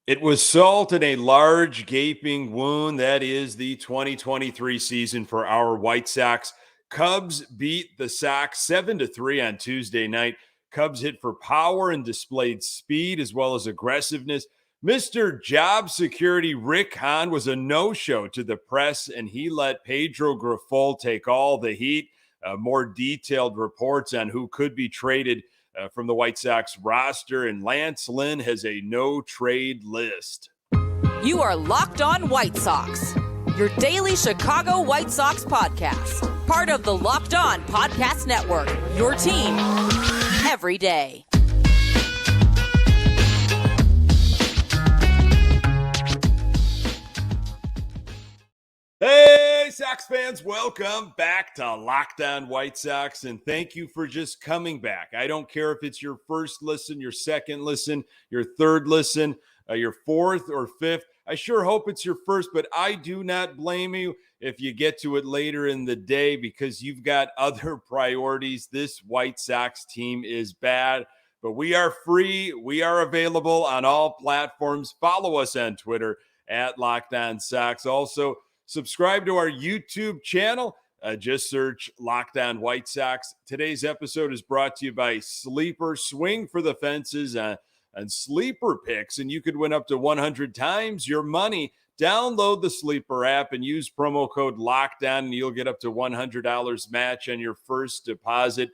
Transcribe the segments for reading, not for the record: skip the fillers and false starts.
It was salt in a large gaping wound. That is the 2023 season for our White Sox. Cubs beat the Sox 7-3 on Tuesday night. Cubs hit for power and displayed speed as well as aggressiveness. Mr. Job Security Rick Hahn was a no-show to the press, and he let Pedro Grifol take all the heat. More detailed reports on who could be traded from the White Sox roster, and Lance Lynn has a no-trade list. You are Locked On White Sox, your daily Chicago White Sox podcast. Part of the Locked On Podcast Network, your team every day. Hey, Sox fans, welcome back to Locked On White Sox, and thank you for just coming back. I don't care if it's your first listen, your second listen, your third listen, your fourth or fifth. I sure hope it's your first, but I do not blame you if you get to it later in the day because you've got other priorities. This White Sox team is bad, but we are free. We are available on all platforms. Follow us on Twitter at Locked On Sox. Also, subscribe to our YouTube channel. Just search Locked On White Sox. Today's episode is brought to you by Sleeper. Swing for the fences on Sleeper picks, and you could win up to 100 times your money. Download the Sleeper app and use promo code LOCKEDON, and you'll get up to $100 match on your first deposit.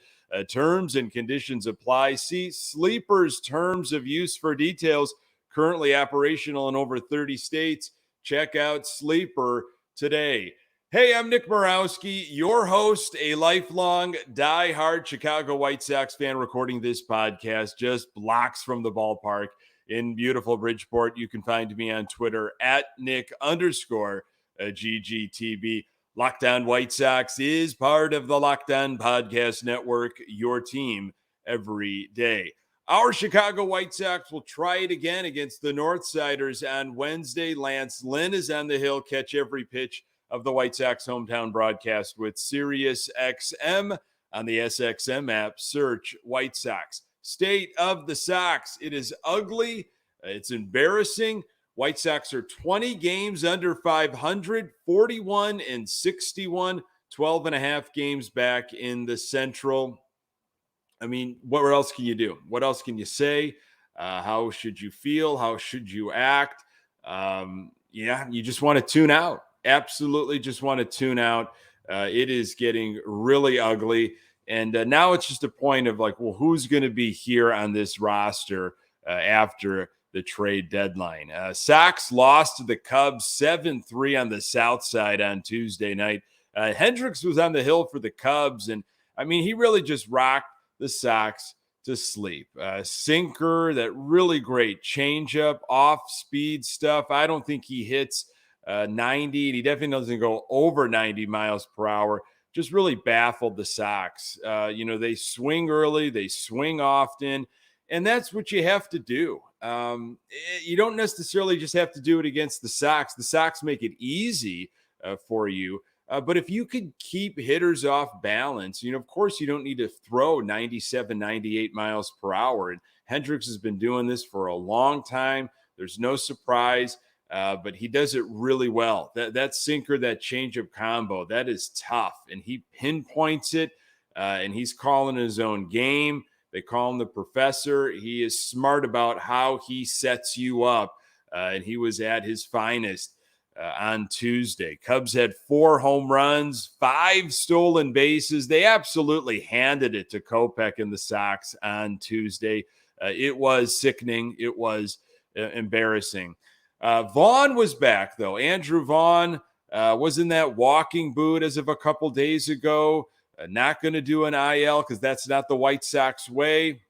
Terms and conditions apply. See Sleeper's terms of use for details. Currently operational in over 30 states. Check out Sleeper today. Hey, I'm Nick Borowski, your host, a lifelong diehard Chicago White Sox fan, recording this podcast just blocks from the ballpark in beautiful Bridgeport. You can find me on Twitter at Nick_GGTB. Locked On White Sox is part of the Locked On Podcast Network, your team every day. Our Chicago White Sox will try it again against the Northsiders on Wednesday. Lance Lynn is on the hill. Catch every pitch of the White Sox hometown broadcast with Sirius XM on the SXM app. Search White Sox. State of the Sox. It is ugly. It's embarrassing. White Sox are 20 games under 500, 41-61, 12 and a half games back in the Central. I mean, what else can you do? What else can you say? How should you feel? How should you act? You just want to tune out. Absolutely just want to tune out. It is getting really ugly. And now it's just a point of like, well, who's going to be here on this roster after the trade deadline? Sox lost to the Cubs 7-3 on the South Side on Tuesday night. Hendricks was on the hill for the Cubs. And I mean, he really just rocked the Sox to sleep. Sinker, that really great changeup, off-speed stuff. I don't think he hits 90, and he definitely doesn't go over 90 miles per hour. Just really baffled the Sox. They swing early, they swing often, and that's what you have to do. You don't necessarily just have to do it against the Sox. The Sox make it easy for you. But if you could keep hitters off balance, of course, you don't need to throw 97, 98 miles per hour. And Hendricks has been doing this for a long time. There's no surprise, but he does it really well. That sinker, that changeup combo, that is tough. And he pinpoints it, and he's calling his own game. They call him the professor. He is smart about how he sets you up, and he was at his finest on Tuesday. Cubs had 4 home runs, 5 stolen bases. They absolutely handed it to Kopech and the Sox on Tuesday. It was sickening. It was embarrassing. Vaughn was back, though. Andrew Vaughn was in that walking boot as of a couple days ago. Not going to do an IL because that's not the White Sox way.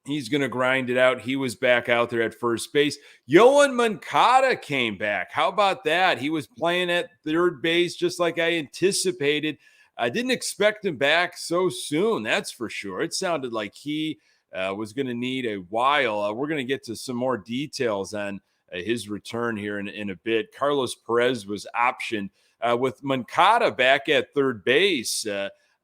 He's going to grind it out. He was back out there at first base. Yoan Moncada came back. How about that? He was playing at third base just like I anticipated. I didn't expect him back so soon, that's for sure. It sounded like he was going to need a while. We're going to get to some more details on his return here in a bit. Carlos Perez was optioned with Moncada back at third base.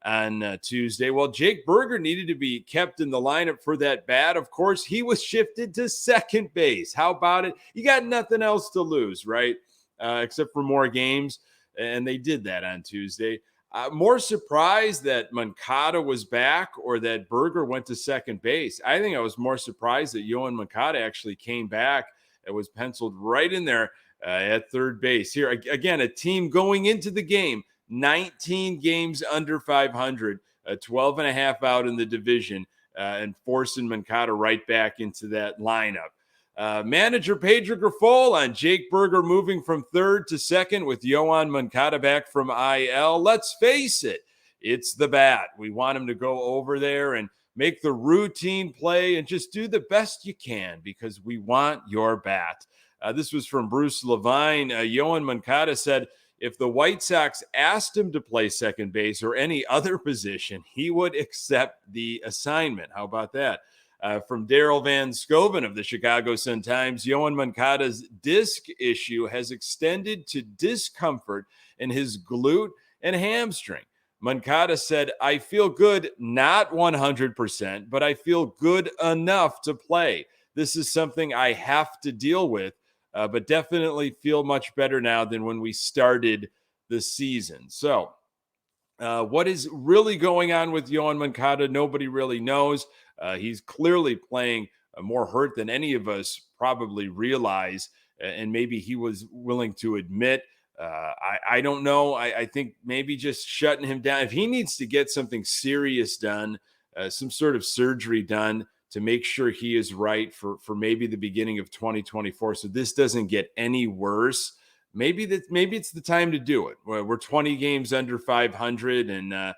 on Tuesday. Well, Jake Berger needed to be kept in the lineup for that bat. Of course, he was shifted to second base. How about it? You got nothing else to lose, right? Except for more games. And they did that on Tuesday. More surprised that Moncada was back or that Berger went to second base. I think I was more surprised that Yoan Moncada actually came back. It was penciled right in there at third base. Here, again, a team going into the game, 19 games under 500, 12 and a half out in the division, and forcing Moncada right back into that lineup. Manager Pedro Grifol on Jake Berger moving from third to second with Yoan Moncada back from IL. Let's face it, it's the bat. We want him to go over there and make the routine play and just do the best you can because we want your bat. This was from Bruce Levine. Yoan Moncada said if the White Sox asked him to play second base or any other position, he would accept the assignment. How about that? From Daryl Van Scoven of the Chicago Sun-Times, Yoan Moncada's disc issue has extended to discomfort in his glute and hamstring. Moncada said, I feel good, not 100%, but I feel good enough to play. This is something I have to deal with, but definitely feel much better now than when we started the season. So what is really going on with Yoan Moncada? Nobody really knows. He's clearly playing more hurt than any of us probably realize, and maybe he was willing to admit. I don't know. I think maybe just shutting him down. If he needs to get something serious done, some sort of surgery done to make sure he is right for maybe the beginning of 2024, so this doesn't get any worse. Maybe it's the time to do it. We're 20 games under 500, and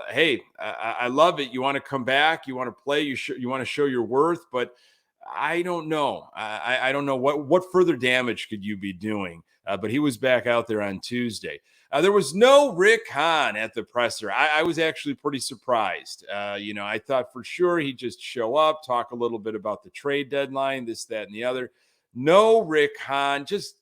hey, I love it. You want to come back, you want to play, you want to show your worth, but I don't know. I don't know what further damage could you be doing. But he was back out there on Tuesday. There was no Rick Hahn at the presser. I was actually pretty surprised. I thought for sure he'd just show up, talk a little bit about the trade deadline, this, that, and the other. No Rick Hahn. Just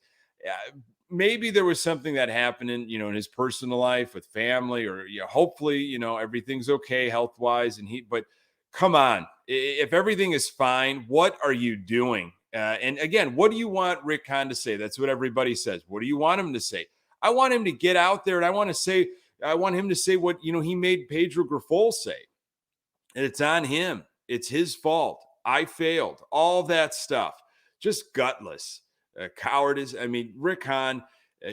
maybe there was something that happened in his personal life with family, or hopefully everything's okay health wise. But come on, if everything is fine, what are you doing? And again, what do you want Rick Hahn to say? That's what everybody says. What do you want him to say? I want him to get out there, and I want him to say what he made Pedro Grifol say. And it's on him. It's his fault. I failed. All that stuff. Just gutless. Cowardice. I mean, Rick Hahn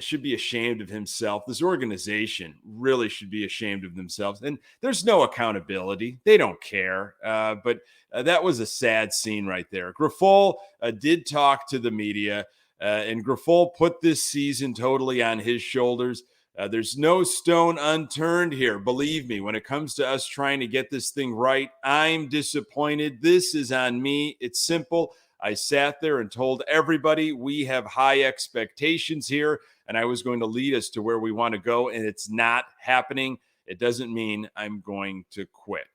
should be ashamed of himself. This organization really should be ashamed of themselves. And there's no accountability. They don't care. But that was a sad scene right there. Grifol did talk to the media, and Grifol put this season totally on his shoulders. There's no stone unturned here. Believe me, when it comes to us trying to get this thing right, I'm disappointed. This is on me. It's simple. I sat there and told everybody we have high expectations here, and I was going to lead us to where we want to go, and it's not happening. It doesn't mean I'm going to quit.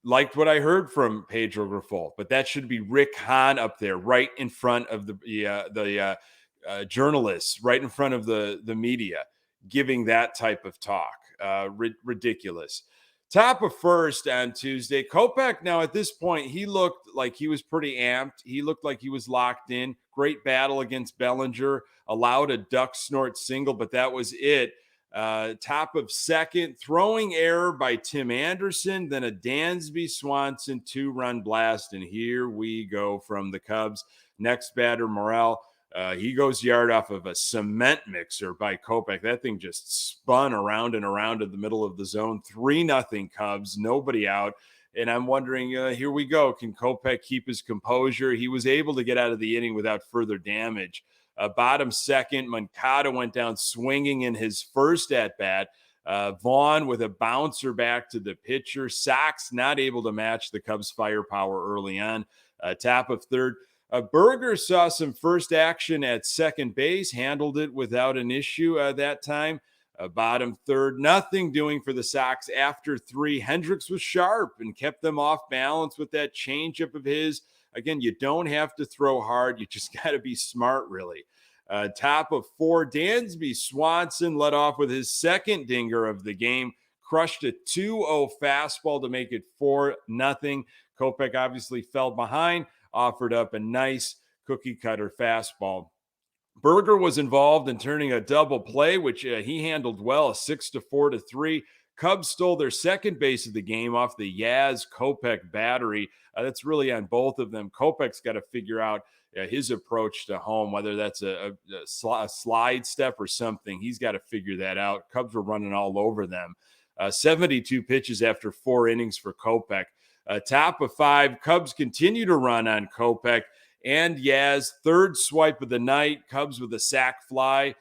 Liked what I heard from Pedro Grifol, but that should be Rick Hahn up there right in front of the journalists, right in front of the media, giving that type of talk. Ridiculous. Top of first on Tuesday. Kopech, now at this point, he looked like he was pretty amped. He looked like he was locked in. Great battle against Bellinger. Allowed a duck snort single, but that was it. Top of second. Throwing error by Tim Anderson. Then a Dansby Swanson 2-run blast. And here we go from the Cubs. Next batter, Morel. He goes yard off of a cement mixer by Kopech. That thing just spun around and around in the middle of the zone. 3-0 Cubs, nobody out. And I'm wondering, here we go. Can Kopech keep his composure? He was able to get out of the inning without further damage. Bottom second, Moncada went down swinging in his first at-bat. Vaughn with a bouncer back to the pitcher. Sox not able to match the Cubs' firepower early on. Top of third. Berger saw some first action at second base, handled it without an issue that time. Bottom third, nothing doing for the Sox after 3. Hendricks was sharp and kept them off balance with that changeup of his. Again, you don't have to throw hard. You just got to be smart, really. Top of 4, Dansby Swanson led off with his second dinger of the game, crushed a 2-0 fastball to make it 4-0. Kopech obviously fell behind, offered up a nice cookie cutter fastball. Berger was involved in turning a double play, which he handled well, a 6-4-3. Cubs stole their second base of the game off the Kopech battery. That's really on both of them. Kopech's got to figure out his approach to home, whether that's a slide step or something. He's got to figure that out. Cubs were running all over them. 72 pitches after 4 innings for Kopech. Top of 5, Cubs continue to run on Kopech and Yaz. Third swipe of the night, Cubs with a sac fly.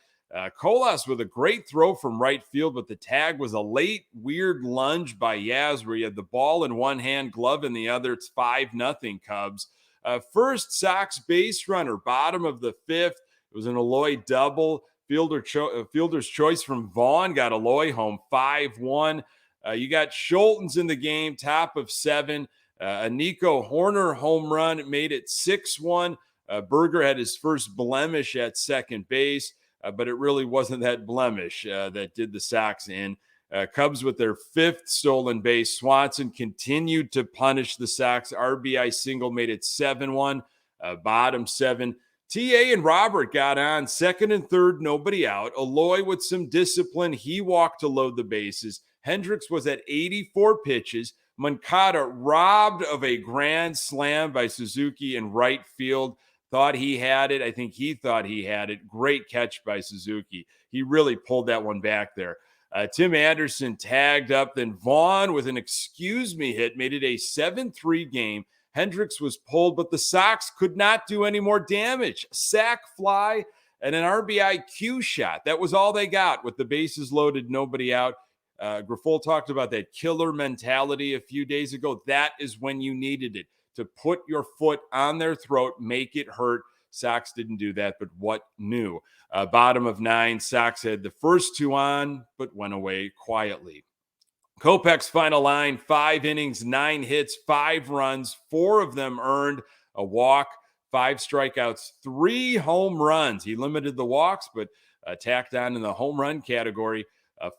Colas with a great throw from right field, but the tag was a late, weird lunge by Yaz where he had the ball in one hand, glove in the other. It's 5-0 Cubs. First Sox base runner, bottom of the 5th. It was an Eloy double. Fielder's choice from Vaughn got Eloy home 5-1. You got Schultens in the game, top of 7. A Nico Horner home run made it 6-1. Berger had his first blemish at second base, but it really wasn't that blemish that did the Sox in. Cubs with their 5th stolen base. Swanson continued to punish the Sox. RBI single made it 7-1. Bottom 7. TA and Robert got on second and third, nobody out. Eloy with some discipline. He walked to load the bases. Hendricks was at 84 pitches. Moncada robbed of a grand slam by Suzuki in right field. Thought he had it. I think he thought he had it. Great catch by Suzuki. He really pulled that one back there. Tim Anderson tagged up. Then Vaughn with an excuse me hit made it a 7-3 game. Hendricks was pulled, but the Sox could not do any more damage. Sac fly and an RBI Q shot. That was all they got with the bases loaded, nobody out. Grifol talked about that killer mentality a few days ago. That is when you needed it, to put your foot on their throat, make it hurt. Sox didn't do that, but what new? Bottom of 9, Sox had the first 2 on, but went away quietly. Kopech's final line, 5 innings, 9 hits, 5 runs, 4 of them earned, a walk, 5 strikeouts, 3 home runs. He limited the walks, but tacked on in the home run category.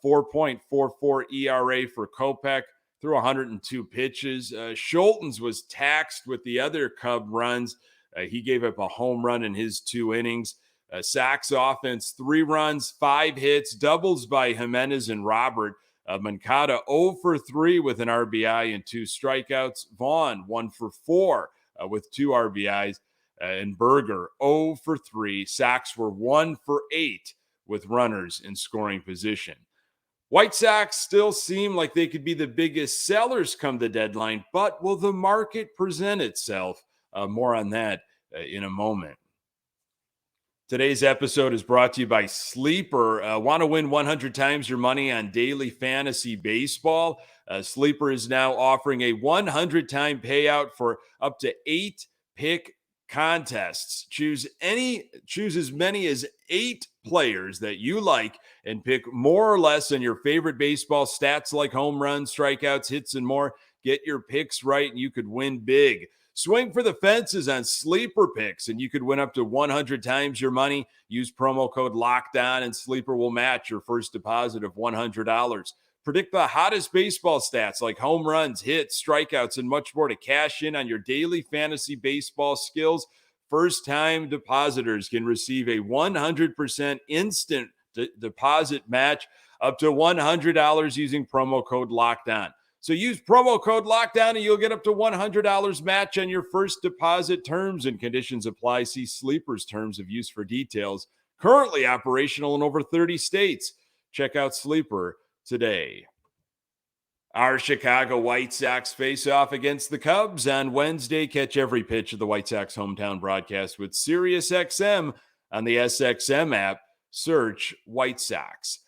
4.44 ERA for Kopech through 102 pitches. Schultens was taxed with the other Cub runs. He gave up a home run in his 2 innings. Sox offense, 3 runs, 5 hits, doubles by Jimenez and Robert. Moncada 0 for 3 with an RBI and 2 strikeouts. Vaughn 1 for 4 with 2 RBIs. And Berger 0 for 3. Sox were 1 for 8 with runners in scoring position. White Sox still seem like they could be the biggest sellers come the deadline, but will the market present itself? More on that in a moment. Today's episode is brought to you by Sleeper. Want to win 100 times your money on daily fantasy baseball? Sleeper is now offering a 100-time payout for up to 8 pick contests. Choose as many as 8 players that you like and pick more or less on your favorite baseball stats like home runs, strikeouts, hits, and more. Get your picks right and you could win big. Swing for the fences on Sleeper picks, and you could win up to 100 times your money. Use promo code LOCKEDON, and Sleeper will match your first deposit of $100. Predict the hottest baseball stats like home runs, hits, strikeouts, and much more to cash in on your daily fantasy baseball skills. First-time depositors can receive a 100% instant deposit match up to $100 using promo code LOCKEDON. So use promo code LOCKDOWN and you'll get up to $100 match on your first deposit. Terms and conditions apply. See Sleeper's terms of use for details. Currently operational in over 30 states. Check out Sleeper today. Our Chicago White Sox face off against the Cubs on Wednesday. Catch every pitch of the White Sox hometown broadcast with SiriusXM on the SXM app. Search White Sox.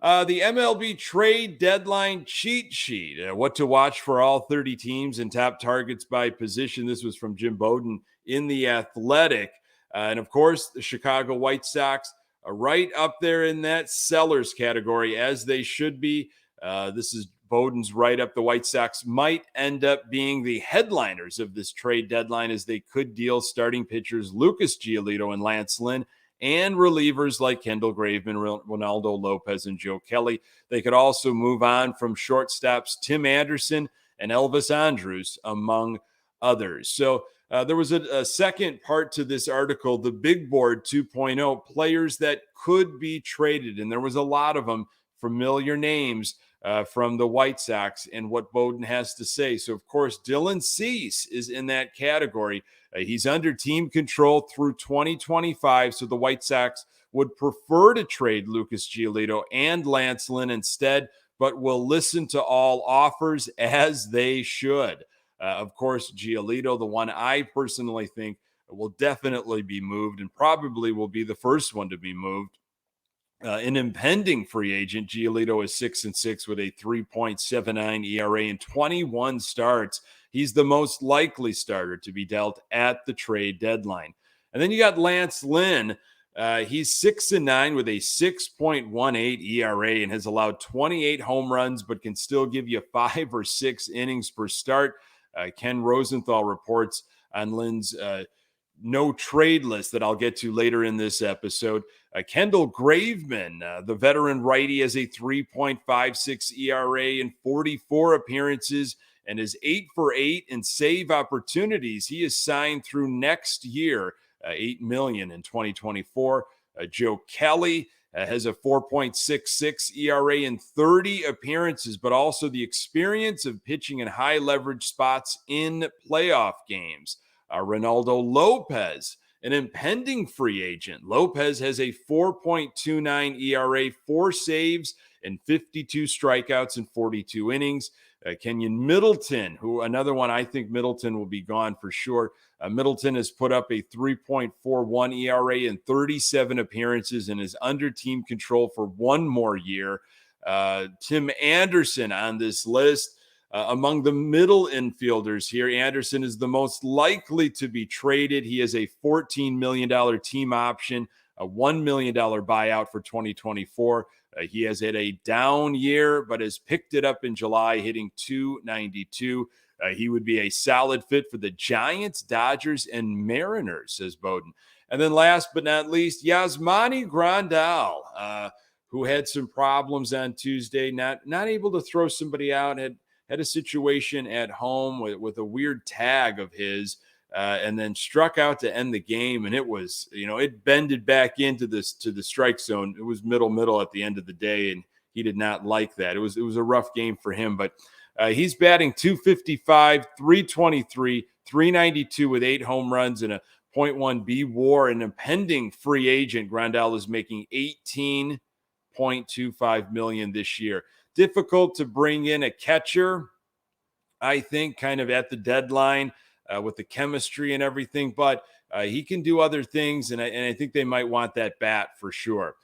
The MLB trade deadline cheat sheet. What to watch for all 30 teams and top targets by position. This was from Jim Bowden in The Athletic. And of course, the Chicago White Sox are right up there in that sellers category, as they should be. This is Bowden's write-up. The White Sox might end up being the headliners of this trade deadline, as they could deal starting pitchers Lucas Giolito and Lance Lynn and relievers like Kendall Graveman, Ronaldo Lopez, and Joe Kelly. They could also move on from shortstops Tim Anderson and Elvis Andrus, among others. So there was a second part to this article, the Big Board 2.0, players that could be traded. And there was a lot of them, familiar names from the White Sox, and what Bowden has to say. So, of course, Dylan Cease is in that category. He's under team control through 2025. So the White Sox would prefer to trade Lucas Giolito and Lance Lynn instead, but will listen to all offers, as they should. Of course, Giolito, the one I personally think will definitely be moved and probably will be the first one to be moved. An impending free agent, Giolito is 6-6 with a 3.79 ERA in 21 starts. He's the most likely starter to be dealt at the trade deadline. And then you got Lance Lynn. He's 6-9 with a 6.18 ERA and has allowed 28 home runs, but can still give you 5 or 6 innings per start. Ken Rosenthal reports on Lynn's no trade list that I'll get to later in this episode. Kendall Graveman, the veteran righty, has a 3.56 ERA in 44 appearances and is 8 for 8 in save opportunities. He is signed through next year, $8 million in 2024. Joe Kelly has a 4.66 ERA in 30 appearances, but also the experience of pitching in high leverage spots in playoff games. Ronaldo Lopez, an impending free agent. Lopez has a 4.29 ERA, 4 saves, and 52 strikeouts in 42 innings. Kenyon Middleton, who another one, I think Middleton will be gone for sure. Middleton has put up a 3.41 ERA in 37 appearances and is under team control for one more year. Tim Anderson on this list. Among the middle infielders here, Anderson is the most likely to be traded. He has a $14 million team option, a $1 million buyout for 2024. He has had a down year, but has picked it up in July, hitting .292. He would be a solid fit for the Giants, Dodgers, and Mariners, says Bowden. And then last but not least, Yasmani Grandal, who had some problems on Tuesday, not able to throw somebody out, had a situation at home with a weird tag of his, and then struck out to end the game. And it was, it bended back into the strike zone. It was middle at the end of the day, and he did not like that. It was a rough game for him, but he's batting .255, 323, 392 with 8 home runs and a .1 WAR. An impending free agent, Grandal is making $18.25 million this year. Difficult to bring in a catcher, I think, kind of at the deadline with the chemistry and everything, but he can do other things, and I think they might want that bat for sure.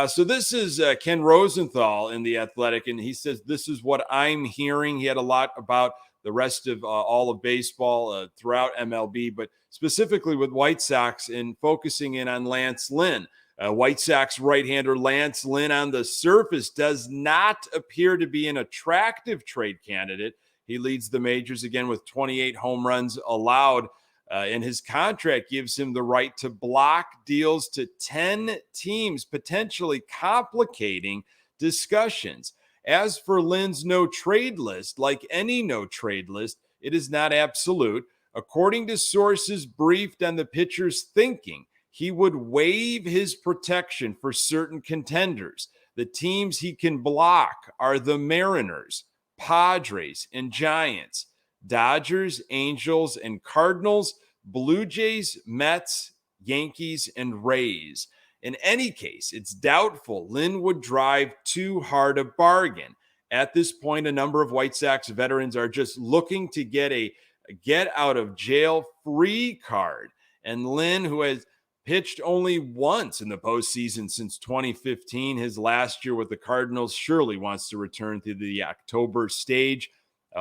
So this is Ken Rosenthal in The Athletic, and he says, this is what I'm hearing. He had a lot about the rest of all of baseball throughout MLB, but specifically with White Sox and focusing in on Lance Lynn. White Sox right-hander Lance Lynn on the surface does not appear to be an attractive trade candidate. He leads the majors again with 28 home runs allowed, and his contract gives him the right to block deals to 10 teams, potentially complicating discussions. As for Lynn's no-trade list, like any no-trade list, it is not absolute. According to sources briefed on the pitcher's thinking, he would waive his protection for certain contenders. The teams he can block are the Mariners, Padres, and Giants, Dodgers, Angels, and Cardinals, Blue Jays, Mets, Yankees, and Rays. In any case, it's doubtful Lynn would drive too hard a bargain. At this point, a number of White Sox veterans are just looking to get a get-out-of-jail-free card. And Lynn, who has pitched only once in the postseason since 2015, his last year with the Cardinals, surely wants to return to the October stage.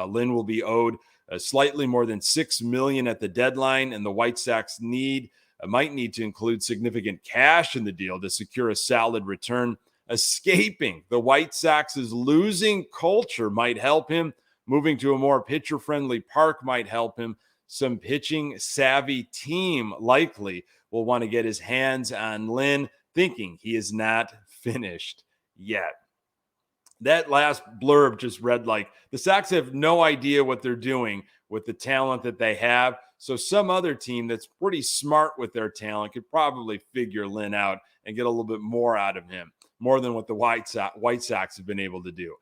Lynn will be owed slightly more than $6 million at the deadline, and the White Sox might need to include significant cash in the deal to secure a solid return. Escaping the White Sox's losing culture might help him. Moving to a more pitcher-friendly park might help him. some pitching savvy team likely will want to get his hands on Lynn, thinking he is not finished yet. That last blurb just read like the Sox have no idea what they're doing with the talent that they have. So some other team that's pretty smart with their talent could probably figure Lynn out and get a little bit more out of him, more than what the White Sox have been able to do.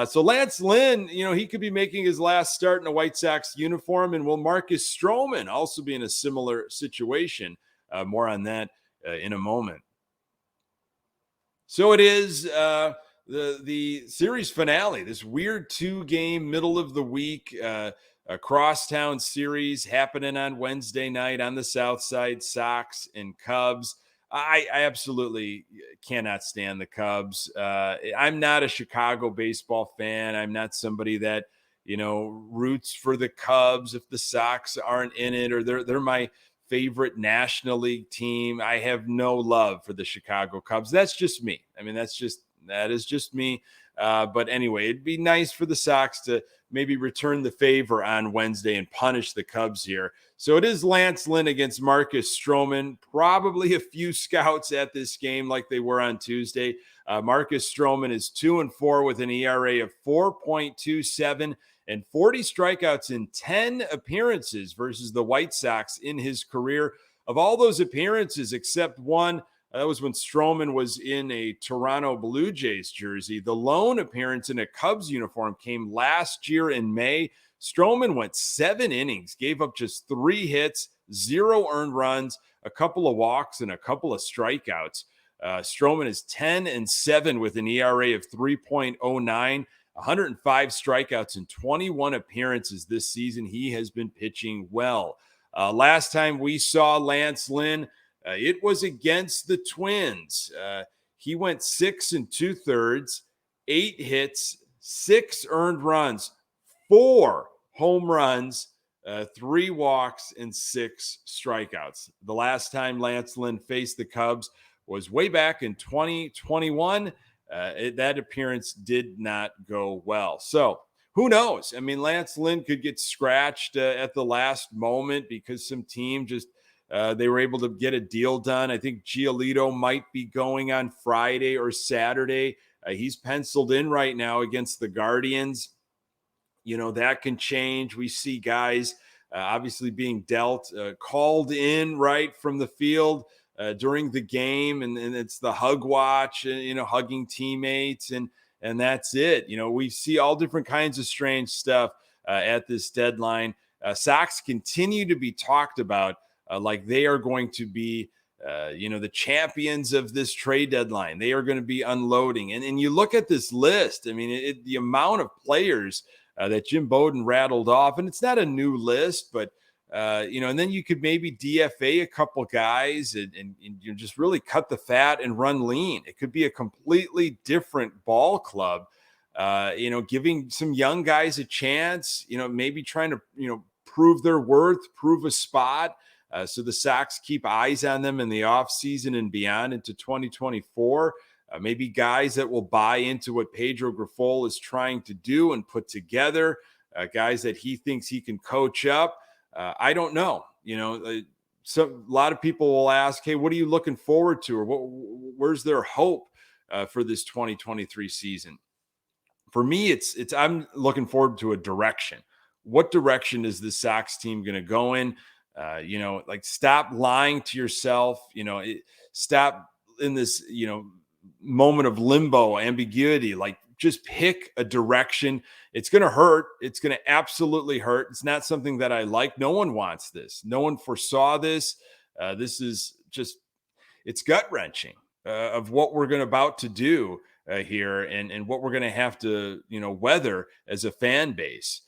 So Lance Lynn, he could be making his last start in a White Sox uniform, and will Marcus Stroman also be in a similar situation? More on that in a moment. So it is the series finale, this weird 2-game middle of the week a crosstown series happening on Wednesday night on the South Side, Sox and Cubs. I absolutely cannot stand the Cubs. I'm not a Chicago baseball fan. I'm not somebody that, roots for the Cubs if the Sox aren't in it, or they're my favorite National League team. I have no love for the Chicago Cubs. That's just me. I mean, that is just me. But anyway, it'd be nice for the Sox to maybe return the favor on Wednesday and punish the Cubs here. So it is Lance Lynn against Marcus Stroman. Probably a few scouts at this game like they were on Tuesday. Marcus Stroman is 2-4 with an ERA of 4.27 and 40 strikeouts in 10 appearances versus the White Sox in his career. Of all those appearances, except one, that was when Stroman was in a Toronto Blue Jays jersey. The lone appearance in a Cubs uniform came last year in May. Stroman went 7 innings, gave up just 3 hits, 0 earned runs, a couple of walks, and a couple of strikeouts. Stroman is 10-7 with an ERA of 3.09, 105 strikeouts in 21 appearances this season. He has been pitching well. Last time we saw Lance Lynn, it was against the Twins. He went 6 2/3, 8 hits, 6 earned runs, 4 home runs, 3 walks, and 6 strikeouts. The last time Lance Lynn faced the Cubs was way back in 2021. That appearance did not go well. So who knows? I mean, Lance Lynn could get scratched at the last moment because some team just they were able to get a deal done. I think Giolito might be going on Friday or Saturday. He's penciled in right now against the Guardians. That can change. We see guys obviously being dealt, called in right from the field during the game. And it's the hug watch, hugging teammates. And that's it. We see all different kinds of strange stuff at this deadline. Sox continue to be talked about like they are going to be, the champions of this trade deadline. They are going to be unloading. And you look at this list, I mean, the amount of players that Jim Bowden rattled off, and it's not a new list, but, and then you could maybe DFA a couple guys and you just really cut the fat and run lean. It could be a completely different ball club, giving some young guys a chance, maybe trying to, prove their worth, prove a spot. So the Sox keep eyes on them in the offseason and beyond into 2024. Maybe guys that will buy into what Pedro Grifol is trying to do and put together, guys that he thinks he can coach up. I don't know. A lot of people will ask, hey, what are you looking forward to? Or where's their hope for this 2023 season? For me, I'm looking forward to a direction. What direction is the Sox team going to go in? Stop lying to yourself, stop in this, moment of limbo, ambiguity, just pick a direction. It's going to hurt. It's going to absolutely hurt. It's not something that I like. No one wants this. No one foresaw this. This is just, it's gut wrenching of what we're about to do here and what we're going to have to, weather as a fan base.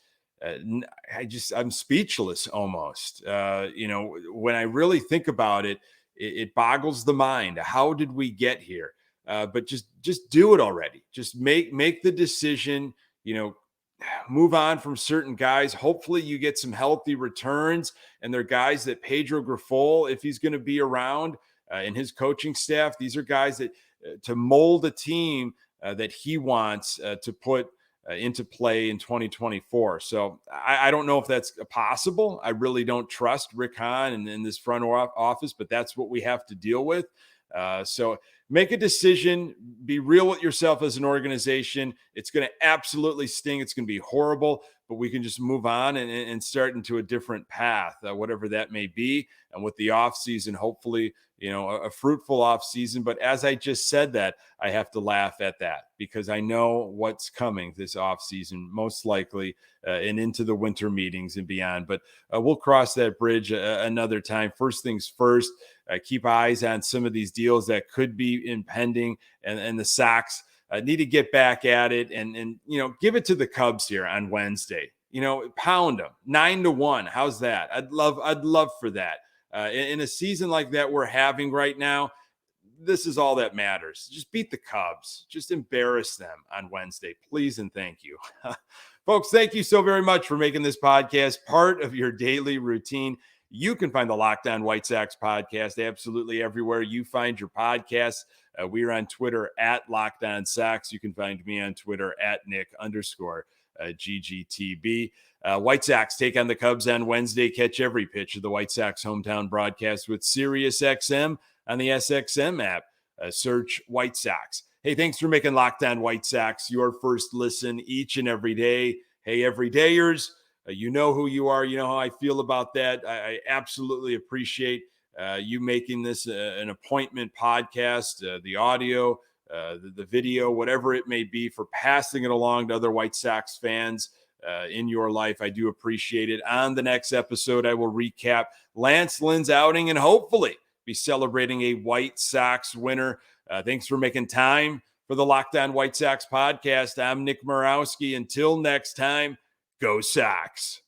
I'm speechless almost. When I really think about it, it boggles the mind. How did we get here? But just do it already. Just make the decision, move on from certain guys. Hopefully you get some healthy returns, and they're guys that Pedro Grifol, if he's going to be around, and his coaching staff, these are guys that to mold a team that he wants to put into play in 2024. So I don't know if that's possible. I really don't trust Rick Hahn and this front office, but that's what we have to deal with. So make a decision, be real with yourself as an organization. It's going to absolutely sting. It's going to be horrible, but we can just move on and start into a different path, whatever that may be. And with the off season, hopefully, a fruitful off season. But as I just said that, I have to laugh at that because I know what's coming this off season, most likely, and into the winter meetings and beyond. But we'll cross that bridge another time. First things first, keep eyes on some of these deals that could be impending, and the Sox need to get back at it and give it to the Cubs here on Wednesday. Pound them 9-1. How's that? I'd love for that. In a season like that we're having right now, this is all that matters. Just beat the Cubs. Just embarrass them on Wednesday, please and thank you. Folks, thank you so very much for making this podcast part of your daily routine. You can find the Locked On White Sox podcast absolutely everywhere you find your podcasts. We are on Twitter at Locked On Sox. You can find me on Twitter at Nick_GGTB. White Sox take on the Cubs on Wednesday. Catch every pitch of the White Sox hometown broadcast with SiriusXM on the SXM app. Search White Sox. Hey, thanks for making Locked On White Sox your first listen each and every day. Hey, everydayers, you know who you are. You know how I feel about that. I absolutely appreciate you making this an appointment podcast, the audio, the video, whatever it may be, for passing it along to other White Sox fans in your life. I do appreciate it. On the next episode, I will recap Lance Lynn's outing and hopefully be celebrating a White Sox winner. Thanks for making time for the Locked On White Sox podcast. I'm Nick Morawski. Until next time, go Sox.